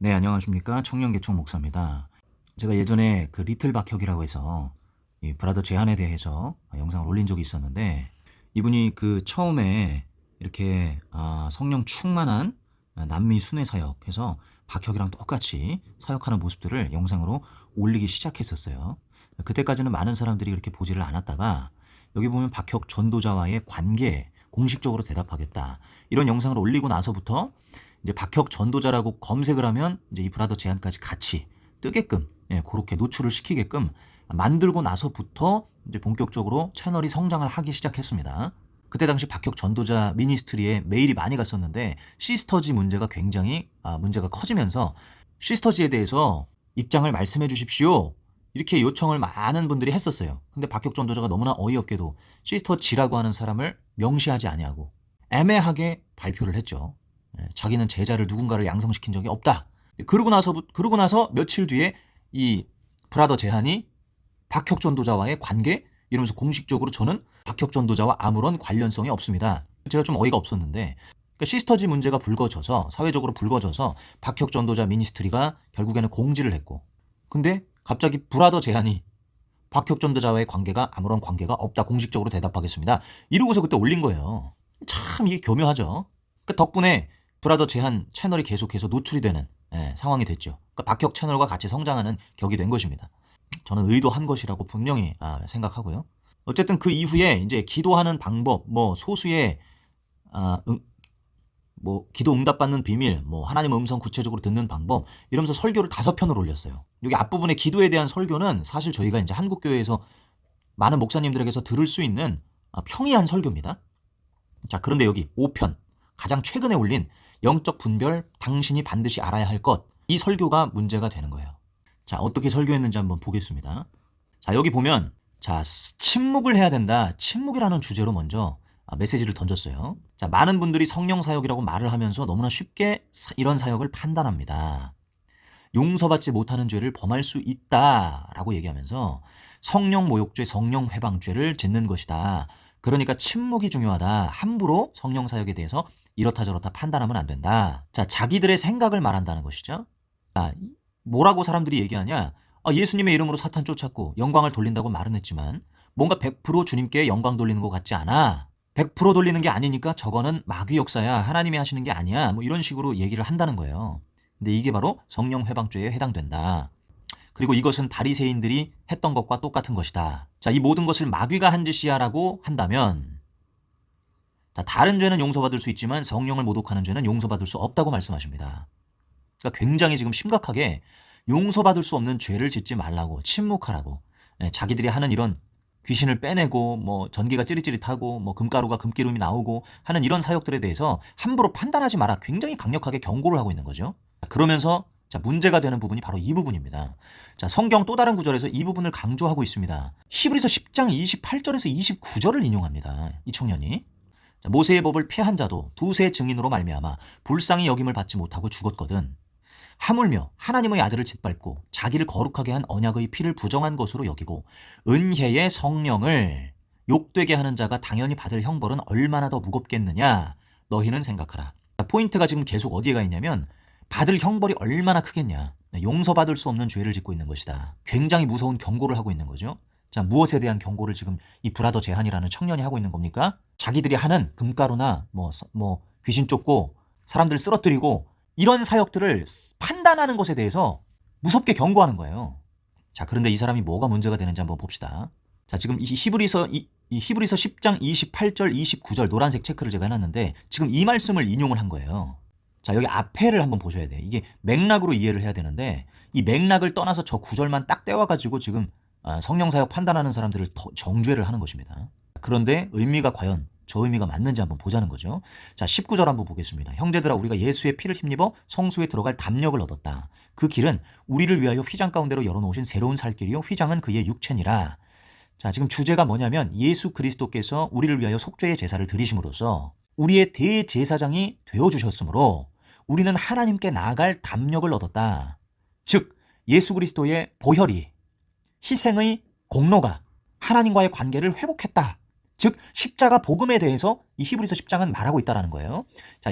네, 안녕하십니까. 청년개척 목사입니다. 제가 예전에 그 리틀 박혁이라고 해서 이 브라더 제한에 대해서 영상을 올린 적이 있었는데, 이분이 그 처음에 이렇게 성령 충만한 남미 순회 사역해서 박혁이랑 똑같이 사역하는 모습들을 영상으로 올리기 시작했었어요. 그때까지는 많은 사람들이 그렇게 보지를 않았다가, 여기 보면 박혁 전도자와의 관계 공식적으로 대답하겠다, 이런 영상을 올리고 나서부터 이제 박혁 전도자라고 검색을 하면 이제 이 브라더 제한까지 같이 뜨게끔, 그렇게 노출을 시키게끔 만들고 나서부터 이제 본격적으로 채널이 성장을 하기 시작했습니다. 그때 당시 박혁 전도자 미니스트리에 메일이 많이 갔었는데, 시스터지 문제가 굉장히 문제가 커지면서 시스터지에 대해서 입장을 말씀해 주십시오, 이렇게 요청을 많은 분들이 했었어요. 근데 박혁 전도자가 너무나 어이없게도 시스터지라고 하는 사람을 명시하지 아니하고 애매하게 발표를 했죠. 자기는 제자를 누군가를 양성시킨 적이 없다. 그러고 나서 며칠 뒤에 이 브라더 제한이 박혁 전도자와의 관계, 이러면서 공식적으로 저는 박혁 전도자와 아무런 관련성이 없습니다. 제가 좀 어이가 없었는데, 그러니까 시스터지 문제가 불거져서, 사회적으로 불거져서 박혁 전도자 미니스트리가 결국에는 공지를 했고, 근데 갑자기 브라더 제한이 박혁 전도자와의 관계가 아무런 관계가 없다, 공식적으로 대답하겠습니다, 이러고서 그때 올린 거예요. 참 이게 교묘하죠. 그러니까 덕분에 브라더 제한 채널이 계속해서 노출이 되는 상황이 됐죠. 그러니까 박혁 채널과 같이 성장하는 격이 된 것입니다. 저는 의도한 것이라고 분명히 생각하고요. 어쨌든 그 이후에 이제 기도하는 방법, 뭐 소수의 뭐 기도 응답받는 비밀, 뭐 하나님 음성 구체적으로 듣는 방법, 이러면서 설교를 5편을 올렸어요. 여기 앞부분에 기도에 대한 설교는 사실 저희가 이제 한국교회에서 많은 목사님들에게서 들을 수 있는 평이한 설교입니다. 자, 그런데 여기 5편, 가장 최근에 올린 영적 분별, 당신이 반드시 알아야 할 것, 이 설교가 문제가 되는 거예요. 자, 어떻게 설교했는지 한번 보겠습니다. 자, 여기 보면, 자, 침묵을 해야 된다, 침묵이라는 주제로 먼저 메시지를 던졌어요. 자, 많은 분들이 성령 사역이라고 말을 하면서 너무나 쉽게 이런 사역을 판단합니다. 용서받지 못하는 죄를 범할 수 있다라고 얘기하면서 성령 모욕죄, 성령 회방죄를 짓는 것이다. 그러니까 침묵이 중요하다. 함부로 성령 사역에 대해서 이렇다 저렇다 판단하면 안 된다. 자, 자기들의 생각을 말한다는 것이죠. 뭐라고 사람들이 얘기하냐? 예수님의 이름으로 사탄 쫓았고 영광을 돌린다고 말은 했지만 뭔가 100% 주님께 영광 돌리는 것 같지 않아. 100% 돌리는 게 아니니까 저거는 마귀 역사야, 하나님이 하시는 게 아니야, 뭐 이런 식으로 얘기를 한다는 거예요. 근데 이게 바로 성령 회방죄에 해당된다. 그리고 이것은 바리새인들이 했던 것과 똑같은 것이다. 자, 이 모든 것을 마귀가 한 짓이야라고 한다면, 다른 죄는 용서받을 수 있지만 성령을 모독하는 죄는 용서받을 수 없다고 말씀하십니다. 그러니까 굉장히 지금 심각하게 용서받을 수 없는 죄를 짓지 말라고, 침묵하라고, 자기들이 하는 이런 귀신을 빼내고 뭐 전기가 찌릿찌릿하고 뭐 금가루가 금기름이 나오고 하는 이런 사역들에 대해서 함부로 판단하지 마라, 굉장히 강력하게 경고를 하고 있는 거죠. 그러면서 자, 문제가 되는 부분이 바로 이 부분입니다. 자, 성경 또 다른 구절에서 이 부분을 강조하고 있습니다. 히브리서 10장 28절에서 29절을 인용합니다. 이 청년이. 자, 모세의 법을 폐한 자도 두세 증인으로 말미암아 불쌍히 여김을 받지 못하고 죽었거든. 하물며 하나님의 아들을 짓밟고 자기를 거룩하게 한 언약의 피를 부정한 것으로 여기고 은혜의 성령을 욕되게 하는 자가 당연히 받을 형벌은 얼마나 더 무겁겠느냐, 너희는 생각하라. 자, 포인트가 지금 계속 어디에 가 있냐면 받을 형벌이 얼마나 크겠냐, 용서받을 수 없는 죄를 짓고 있는 것이다. 굉장히 무서운 경고를 하고 있는 거죠. 자, 무엇에 대한 경고를 지금 이 브라더 제한이라는 청년이 하고 있는 겁니까? 자기들이 하는 금가루나 뭐 귀신 쫓고 사람들 쓰러뜨리고 이런 사역들을 판단하는 것에 대해서 무섭게 경고하는 거예요. 자, 그런데 이 사람이 뭐가 문제가 되는지 한번 봅시다. 자, 지금 이 히브리서 10장 28절 29절 노란색 체크를 제가 해놨는데 지금 이 말씀을 인용을 한 거예요. 자, 여기 앞에를 한번 보셔야 돼요. 이게 맥락으로 이해를 해야 되는데 이 맥락을 떠나서 저 구절만 딱 떼와가지고 지금 성령사역 판단하는 사람들을 더 정죄를 하는 것입니다. 그런데 의미가 과연 저 의미가 맞는지 한번 보자는 거죠. 자, 19절 한번 보겠습니다. 형제들아, 우리가 예수의 피를 힘입어 성소에 들어갈 담력을 얻었다. 그 길은 우리를 위하여 휘장 가운데로 열어놓으신 새로운 살 길이요 휘장은 그의 육체니라. 자, 지금 주제가 뭐냐면 예수 그리스도께서 우리를 위하여 속죄의 제사를 드리심으로써 우리의 대제사장이 되어주셨으므로 우리는 하나님께 나아갈 담력을 얻었다. 즉 예수 그리스도의 보혈이, 희생의 공로가 하나님과의 관계를 회복했다. 즉 십자가 복음에 대해서 이 히브리서 10장은 말하고 있다는 거예요. 자,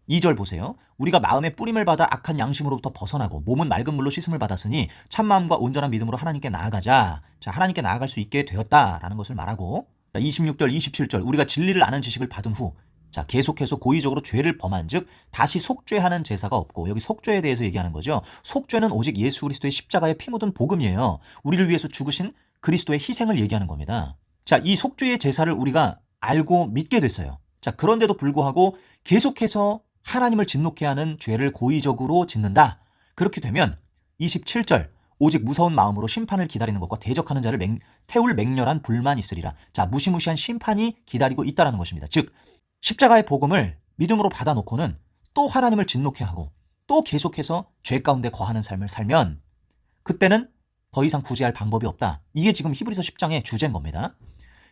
2절 보세요. 우리가 마음의 뿌림을 받아 악한 양심으로부터 벗어나고 몸은 맑은 물로 씻음을 받았으니 참마음과 온전한 믿음으로 하나님께 나아가자. 자, 하나님께 나아갈 수 있게 되었다라는 것을 말하고, 26절, 27절 우리가 진리를 아는 지식을 받은 후, 자, 계속해서 고의적으로 죄를 범한 즉 다시 속죄하는 제사가 없고, 여기 속죄에 대해서 얘기하는 거죠. 속죄는 오직 예수 그리스도의 십자가에 피 묻은 복음이에요. 우리를 위해서 죽으신 그리스도의 희생을 얘기하는 겁니다. 자, 이 속죄의 제사를 우리가 알고 믿게 됐어요. 자, 그런데도 불구하고 계속해서 하나님을 진노케 하는 죄를 고의적으로 짓는다. 그렇게 되면 27절 오직 무서운 마음으로 심판을 기다리는 것과 대적하는 자를 태울 맹렬한 불만 있으리라. 자, 무시무시한 심판이 기다리고 있다는 것입니다. 즉 십자가의 복음을 믿음으로 받아놓고는 또 하나님을 진노케 하고 또 계속해서 죄 가운데 거하는 삶을 살면 그때는 더 이상 구제할 방법이 없다. 이게 지금 히브리서 10장의 주제인 겁니다.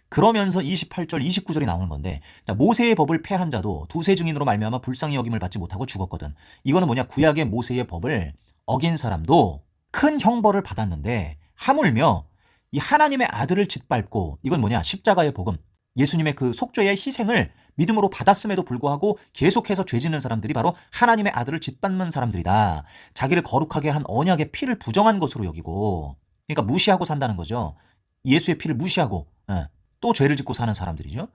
그러면서 28절, 29절이 나오는 건데, 자, 모세의 법을 폐한 자도 두세 증인으로 말미암아 불쌍히 여김을 받지 못하고 죽었거든. 이거는 뭐냐? 구약의 모세의 법을 어긴 사람도 큰 형벌을 받았는데 하물며 이 하나님의 아들을 짓밟고, 이건 뭐냐? 십자가의 복음, 예수님의 그 속죄의 희생을 믿음으로 받았음에도 불구하고 계속해서 죄 짓는 사람들이 바로 하나님의 아들을 짓밟는 사람들이다. 자기를 거룩하게 한 언약의 피를 부정한 것으로 여기고, 그러니까 무시하고 산다는 거죠. 예수의 피를 무시하고 또 죄를 짓고 사는 사람들이죠.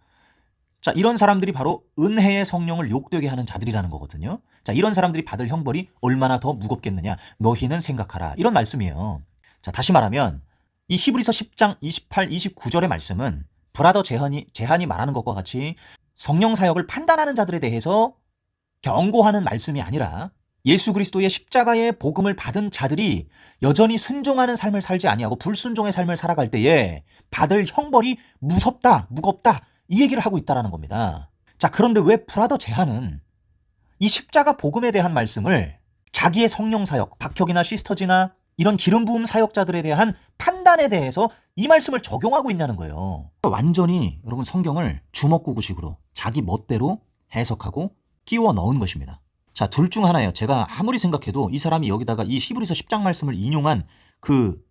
자, 이런 사람들이 바로 은혜의 성령을 욕되게 하는 자들이라는 거거든요. 자, 이런 사람들이 받을 형벌이 얼마나 더 무겁겠느냐. 너희는 생각하라. 이런 말씀이에요. 자, 다시 말하면 이 히브리서 10장 28, 29절의 말씀은 브라더 제한이 말하는 것과 같이 성령 사역을 판단하는 자들에 대해서 경고하는 말씀이 아니라 예수 그리스도의 십자가의 복음을 받은 자들이 여전히 순종하는 삶을 살지 아니하고 불순종의 삶을 살아갈 때에 받을 형벌이 무섭다, 무겁다, 이 얘기를 하고 있다는 겁니다. 자, 그런데 왜 브라더 제한은 이 십자가 복음에 대한 말씀을 자기의 성령 사역, 박혁이나 시스터즈나 이런 기름 부음 사역자들에 대한 판단에 대해서 이 말씀을 적용하고 있냐는 거예요. 완전히 여러분 성경을 주먹구구식으로 자기 멋대로 해석하고 끼워 넣은 것입니다. 자, 둘 중 하나예요. 제가 아무리 생각해도 이 사람이 여기다가 이 히브리서 10장 말씀을 인용한 그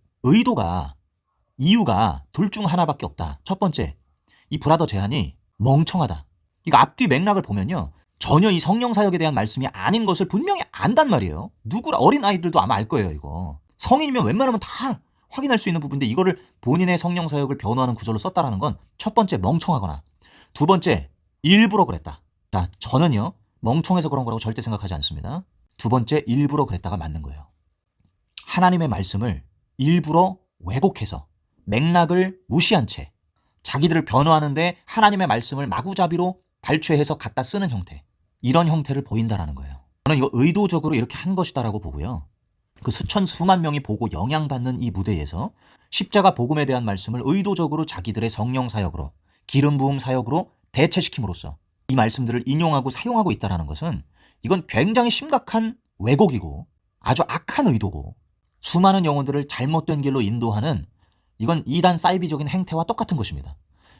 이유가 둘 중 하나밖에 없다. 첫 번째, 이 브라더 제한이 멍청하다. 이거 앞뒤 맥락을 보면요, 전혀 이 성령 사역에 대한 말씀이 아닌 것을 분명히 안단 말이에요. 어린 아이들도 아마 알 거예요, 이거. 성인이면 웬만하면 다 확인할 수 있는 부분인데 이거를 본인의 성령 사역을 변호하는 구절로 썼다라는 건 첫 번째 멍청하거나, 두 번째 일부러 그랬다. 자, 저는요 멍청해서 그런 거라고 절대 생각하지 않습니다. 두 번째 일부러 그랬다가 맞는 거예요. 하나님의 말씀을 일부러 왜곡해서 맥락을 무시한 채 자기들을 변호하는데 하나님의 말씀을 마구잡이로 발췌해서 갖다 쓰는 형태, 이런 형태를 보인다라는 거예요. 저는 이거 의도적으로 이렇게 한 것이다라고 보고요. 그 수만 명이 보고 영향받는 이 무대에서 십자가 복음에 대한 말씀을 의도적으로 자기들의 성령 사역으로, 기름 부음 사역으로 대체시킴으로써 이 말씀들을 인용하고 사용하고 있다는 것은 이건 굉장히 심각한 왜곡이고 아주 악한 의도고 수많은 영혼들을 잘못된 길로 인도하는, 이건 이단 사이비적인 행태와 똑같은 것입니다.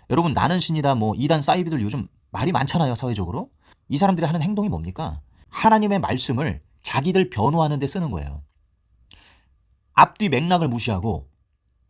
여러분, 나는 신이다 뭐 이단 사이비들 요즘 말이 많잖아요, 사회적으로. 이 사람들이 하는 행동이 뭡니까? 하나님의 말씀을 자기들 변호하는 데 쓰는 거예요. 앞뒤 맥락을 무시하고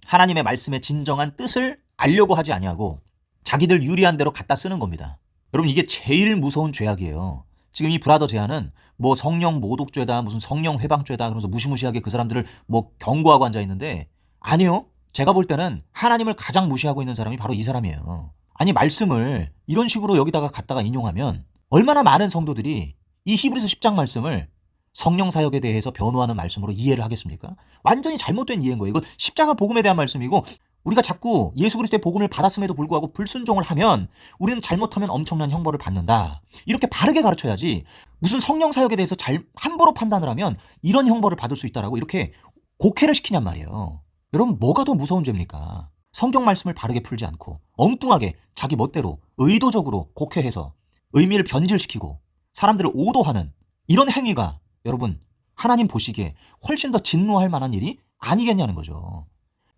하나님의 말씀의 진정한 뜻을 알려고 하지 아니하고 자기들 유리한 대로 갖다 쓰는 겁니다. 여러분, 이게 제일 무서운 죄악이에요. 지금 이 브라더 제안은 뭐 성령 모독죄다, 무슨 성령 회방죄다 그러면서 무시무시하게 그 사람들을 뭐 경고하고 앉아 있는데, 아니요, 제가 볼 때는 하나님을 가장 무시하고 있는 사람이 바로 이 사람이에요. 아니, 말씀을 이런 식으로 여기다가 갖다가 인용하면 얼마나 많은 성도들이 이 히브리서 10장 말씀을 성령 사역에 대해서 변호하는 말씀으로 이해를 하겠습니까? 완전히 잘못된 이해인 거예요. 이건 십자가 복음에 대한 말씀이고, 우리가 자꾸 예수 그리스도의 복음을 받았음에도 불구하고 불순종을 하면 우리는 잘못하면 엄청난 형벌을 받는다. 이렇게 바르게 가르쳐야지, 무슨 성령 사역에 대해서 함부로 판단을 하면 이런 형벌을 받을 수 있다라고 이렇게 곡해를 시키냔 말이에요. 여러분, 뭐가 더 무서운 죄입니까? 성경 말씀을 바르게 풀지 않고 엉뚱하게 자기 멋대로 의도적으로 곡해해서 의미를 변질시키고 사람들을 오도하는 이런 행위가 여러분, 하나님 보시기에 훨씬 더 진노할 만한 일이 아니겠냐는 거죠.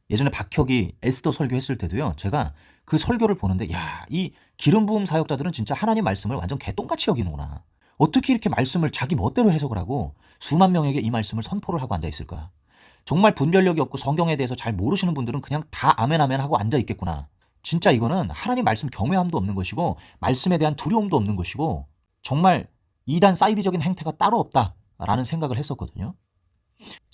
예전에 박혁이 에스더 설교했을 때도요, 제가 그 설교를 보는데, 야, 이 기름 부음 사역자들은 진짜 하나님 말씀을 완전 개똥같이 여기는구나. 어떻게 이렇게 말씀을 자기 멋대로 해석을 하고 수만 명에게 이 말씀을 선포를 하고 앉아 있을까? 정말 분별력이 없고 성경에 대해서 잘 모르시는 분들은 그냥 다 아멘 아멘 하고 앉아 있겠구나. 진짜 이거는 하나님 말씀 경외함도 없는 것이고 말씀에 대한 두려움도 없는 것이고 정말 이단 사이비적인 행태가 따로 없다라는 생각을 했었거든요.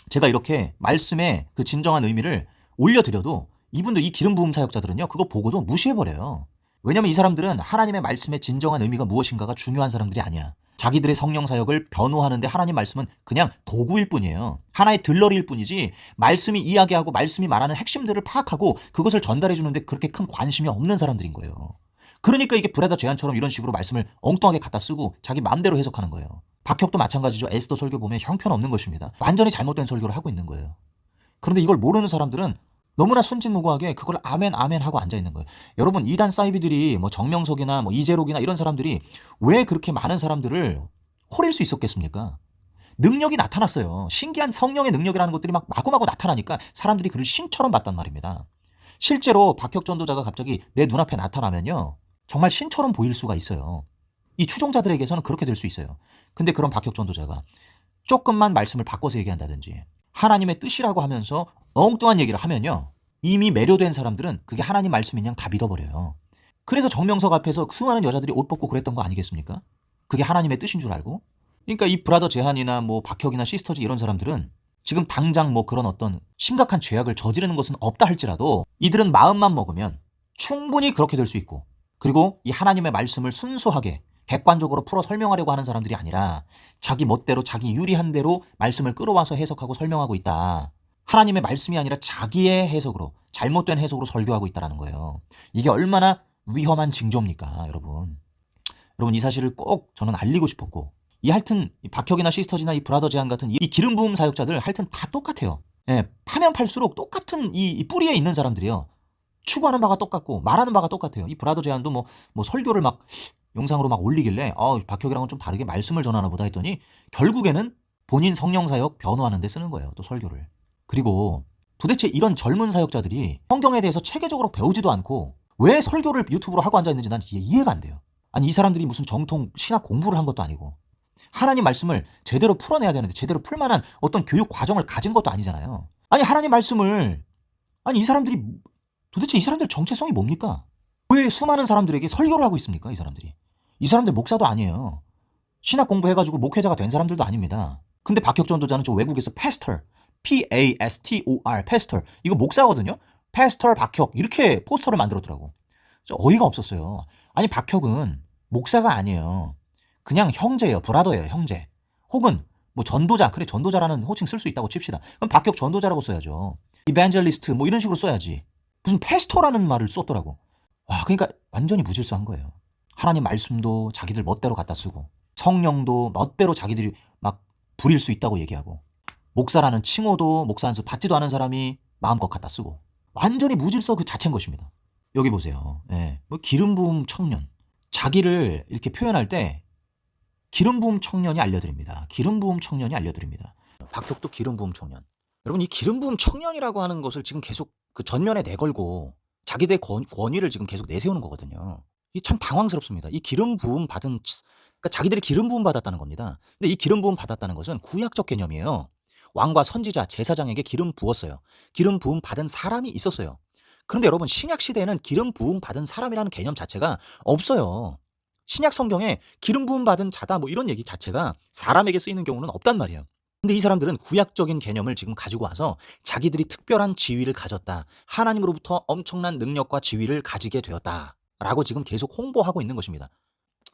제가 이렇게 말씀의 그 진정한 의미를 올려드려도 이분들, 이 기름 부음 사역자들은요, 그거 보고도 무시해버려요. 왜냐면 이 사람들은 하나님의 말씀의 진정한 의미가 무엇인가가 중요한 사람들이 아니야. 자기들의 성령 사역을 변호하는데 하나님 말씀은 그냥 도구일 뿐이에요. 하나의 들러리일 뿐이지, 말씀이 이야기하고 말씀이 말하는 핵심들을 파악하고 그것을 전달해 주는데 그렇게 큰 관심이 없는 사람들인 거예요. 그러니까 이게 브라더 제안처럼 이런 식으로 말씀을 엉뚱하게 갖다 쓰고 자기 마음대로 해석하는 거예요. 박혁도 마찬가지죠. 에스더 설교 보면 형편없는 것입니다. 완전히 잘못된 설교를 하고 있는 거예요. 그런데 이걸 모르는 사람들은 너무나 순진무구하게 그걸 아멘 아멘 하고 앉아있는 거예요. 여러분, 이단 사이비들이 뭐 정명석이나 뭐 이재록이나 이런 사람들이 왜 그렇게 많은 사람들을 호릴 수 있었겠습니까? 능력이 나타났어요. 신기한 성령의 능력이라는 것들이 막 마구마구 나타나니까 사람들이 그를 신처럼 봤단 말입니다. 실제로 박혁 전도자가 갑자기 내 눈앞에 나타나면요, 정말 신처럼 보일 수가 있어요. 이 추종자들에게서는 그렇게 될 수 있어요. 근데 그런 박혁 전도자가 조금만 말씀을 바꿔서 얘기한다든지 하나님의 뜻이라고 하면서 엉뚱한 얘기를 하면요, 이미 매료된 사람들은 그게 하나님 말씀인 양 다 믿어버려요. 그래서 정명석 앞에서 수많은 여자들이 옷 벗고 그랬던 거 아니겠습니까? 그게 하나님의 뜻인 줄 알고. 그러니까 이 브라더 제한이나 뭐 박혁이나 시스터즈 이런 사람들은 지금 당장 뭐 그런 어떤 심각한 죄악을 저지르는 것은 없다 할지라도 이들은 마음만 먹으면 충분히 그렇게 될 수 있고, 그리고 이 하나님의 말씀을 순수하게 객관적으로 풀어 설명하려고 하는 사람들이 아니라 자기 멋대로 자기 유리한 대로 말씀을 끌어와서 해석하고 설명하고 있다. 하나님의 말씀이 아니라 자기의 해석으로, 잘못된 해석으로 설교하고 있다는 거예요. 이게 얼마나 위험한 징조입니까, 여러분. 여러분, 이 사실을 꼭 저는 알리고 싶었고, 이 하여튼 이 박혁이나 시스터즈나 이 브라더 제한 같은 이 기름 부음 사역자들 하여튼 다 똑같아요. 예, 파면 팔수록 똑같은 이 뿌리에 있는 사람들이요, 추구하는 바가 똑같고 말하는 바가 똑같아요. 이 브라더 제한도 뭐 설교를 막 영상으로 막 올리길래 박혁이랑은 좀 다르게 말씀을 전하나 보다 했더니 결국에는 본인 성령 사역 변호하는 데 쓰는 거예요, 또 설교를. 그리고 도대체 이런 젊은 사역자들이 성경에 대해서 체계적으로 배우지도 않고 왜 설교를 유튜브로 하고 앉아있는지 난 이해가 안 돼요. 아니, 이 사람들이 무슨 정통 신학 공부를 한 것도 아니고 하나님 말씀을 제대로 풀어내야 되는데 제대로 풀만한 어떤 교육 과정을 가진 것도 아니잖아요. 아니, 하나님 말씀을, 아니, 이 사람들이 도대체 이 사람들 정체성이 뭡니까? 왜 수많은 사람들에게 설교를 하고 있습니까, 이 사람들이? 이 사람들 목사도 아니에요. 신학 공부해가지고 목회자가 된 사람들도 아닙니다. 근데 박혁 전도자는 저 외국에서 패스터, P-A-S-T-O-R, 패스터, 이거 목사거든요. 패스터 박혁, 이렇게 포스터를 만들었더라고. 어이가 없었어요. 아니, 박혁은 목사가 아니에요. 그냥 형제예요. 브라더예요, 형제. 혹은 뭐 전도자, 그래, 전도자라는 호칭 쓸 수 있다고 칩시다. 그럼 박혁 전도자라고 써야죠. 이벤젤리스트 뭐 이런 식으로 써야지. 무슨 패스터라는 말을 썼더라고. 와, 그러니까 완전히 무질서한 거예요. 하나님 말씀도 자기들 멋대로 갖다 쓰고 성령도 멋대로 자기들이 막 부릴 수 있다고 얘기하고 목사라는 칭호도 목사 한 수 받지도 않은 사람이 마음껏 갖다 쓰고 완전히 무질서 그 자체인 것입니다. 여기 보세요. 예, 뭐 기름 부음 청년, 자기를 이렇게 표현할 때 기름 부음 청년이 알려드립니다. 기름 부음 청년이 알려드립니다. 박혁도 기름 부음 청년. 여러분, 이 기름 부음 청년이라고 하는 것을 지금 계속 그 전면에 내걸고 자기들의 권위를 지금 계속 내세우는 거거든요. 이 참 당황스럽습니다. 이 기름 부음 받은, 그러니까 자기들이 기름 부음 받았다는 겁니다. 근데 이 기름 부음 받았다는 것은 구약적 개념이에요. 왕과 선지자, 제사장에게 기름 부었어요. 기름 부음 받은 사람이 있었어요. 그런데 여러분, 신약 시대에는 기름 부음 받은 사람이라는 개념 자체가 없어요. 신약 성경에 기름 부음 받은 자다 뭐 이런 얘기 자체가 사람에게 쓰이는 경우는 없단 말이에요. 근데 이 사람들은 구약적인 개념을 지금 가지고 와서 자기들이 특별한 지위를 가졌다, 하나님으로부터 엄청난 능력과 지위를 가지게 되었다 라고 지금 계속 홍보하고 있는 것입니다.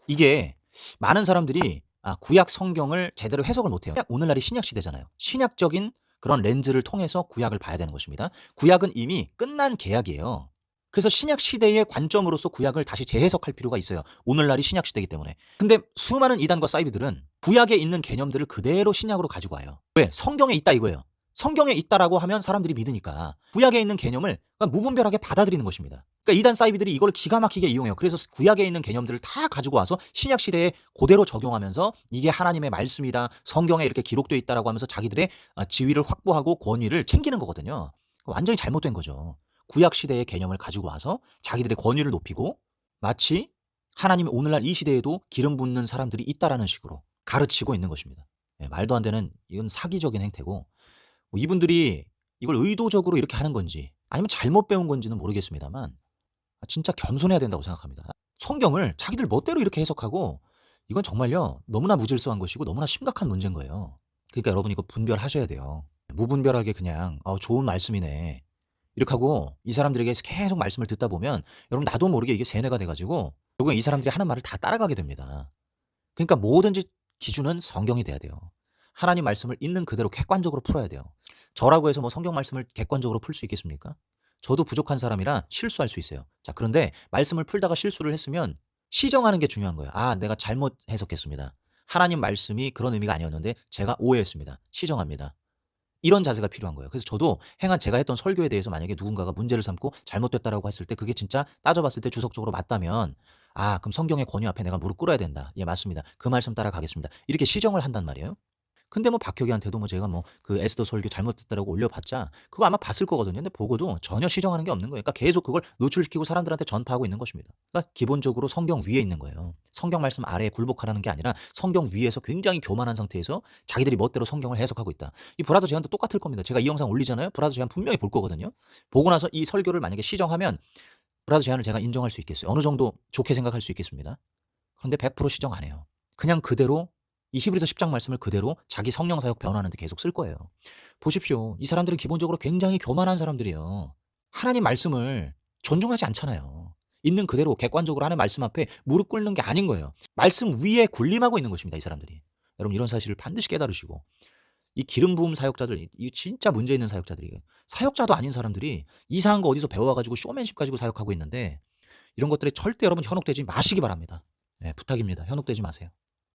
이게 많은 사람들이 구약 성경을 제대로 해석을 못해요. 오늘날이 신약 시대잖아요. 신약적인 그런 렌즈를 통해서 구약을 봐야 되는 것입니다. 구약은 이미 끝난 계약이에요. 그래서 신약 시대의 관점으로서 구약을 다시 재해석할 필요가 있어요. 오늘날이 신약 시대이기 때문에. 근데 수많은 이단과 사이비들은 구약에 있는 개념들을 그대로 신약으로 가지고 와요. 왜? 성경에 있다 이거예요. 성경에 있다라고 하면 사람들이 믿으니까 구약에 있는 개념을 무분별하게 받아들이는 것입니다. 그러니까 이단 사이비들이 이걸 기가 막히게 이용해요. 그래서 구약에 있는 개념들을 다 가지고 와서 신약 시대에 그대로 적용하면서 이게 하나님의 말씀이다, 성경에 이렇게 기록되어 있다라고 하면서 자기들의 지위를 확보하고 권위를 챙기는 거거든요. 완전히 잘못된 거죠. 구약 시대의 개념을 가지고 와서 자기들의 권위를 높이고 마치 하나님이 오늘날 이 시대에도 기름 붓는 사람들이 있다라는 식으로 가르치고 있는 것입니다. 말도 안 되는, 이건 사기적인 행태고, 뭐 이분들이 이걸 의도적으로 이렇게 하는 건지 아니면 잘못 배운 건지는 모르겠습니다만 진짜 겸손해야 된다고 생각합니다. 성경을 자기들 멋대로 이렇게 해석하고 이건 정말요. 너무나 무질서한 것이고 너무나 심각한 문제인 거예요. 그러니까 여러분 이거 분별하셔야 돼요. 무분별하게 그냥 좋은 말씀이네.' 이렇게 하고 이 사람들에게 계속 말씀을 듣다 보면 여러분 나도 모르게 이게 세뇌가 돼 가지고 결국엔 이 사람들이 하는 말을 다 따라가게 됩니다. 그러니까 뭐든지 기준은 성경이 돼야 돼요. 하나님 말씀을 있는 그대로 객관적으로 풀어야 돼요. 저라고 해서 뭐 성경 말씀을 객관적으로 풀 수 있겠습니까? 저도 부족한 사람이라 실수할 수 있어요. 자, 그런데 말씀을 풀다가 실수를 했으면 시정하는 게 중요한 거예요. '아 내가 잘못 해석했습니다. 하나님 말씀이 그런 의미가 아니었는데 제가 오해했습니다. 시정합니다.' 이런 자세가 필요한 거예요. 그래서 저도 제가 했던 설교에 대해서 만약에 누군가가 문제를 삼고 잘못됐다라고 했을 때 그게 진짜 따져 봤을 때 주석적으로 맞다면 '아 그럼 성경의 권위 앞에 내가 무릎 꿇어야 된다. 예 맞습니다. 그 말씀 따라가겠습니다.' 이렇게 시정을 한단 말이에요. 근데 뭐 박혁이한테도 뭐 제가 뭐 그 에스더 설교 잘못됐다라고 올려봤자 그거 아마 봤을 거거든요. 근데 보고도 전혀 시정하는 게 없는 거예요. 그러니까 계속 그걸 노출시키고 사람들한테 전파하고 있는 것입니다. 그러니까 기본적으로 성경 위에 있는 거예요. 성경 말씀 아래에 굴복하라는 게 아니라 성경 위에서 굉장히 교만한 상태에서 자기들이 멋대로 성경을 해석하고 있다. 이 브라더 제안도 똑같을 겁니다. 제가 이 영상 올리잖아요. 브라더 제안 분명히 볼 거거든요. 보고 나서 이 설교를 만약에 시정하면 브라더 제안을 제가 인정할 수 있겠어요. 어느 정도 좋게 생각할 수 있겠습니다. 그런데 100% 시정 안 해요. 그냥 그대로 이 히브리서 10장 말씀을 그대로 자기 성령 사역 변호하는 데 계속 쓸 거예요. 보십시오. 이 사람들은 기본적으로 굉장히 교만한 사람들이에요. 하나님 말씀을 존중하지 않잖아요. 있는 그대로 객관적으로 하나님 말씀 앞에 무릎 꿇는 게 아닌 거예요. 말씀 위에 군림하고 있는 것입니다, 이 사람들이. 여러분 이런 사실을 반드시 깨달으시고 이 기름 부음 사역자들 이 진짜 문제 있는 사역자들이에요. 사역자도 아닌 사람들이 이상한 거 어디서 배워 가지고 쇼맨십 가지고 사역하고 있는데 이런 것들에 절대 여러분 현혹되지 마시기 바랍니다. 예, 부탁입니다. 현혹되지 마세요.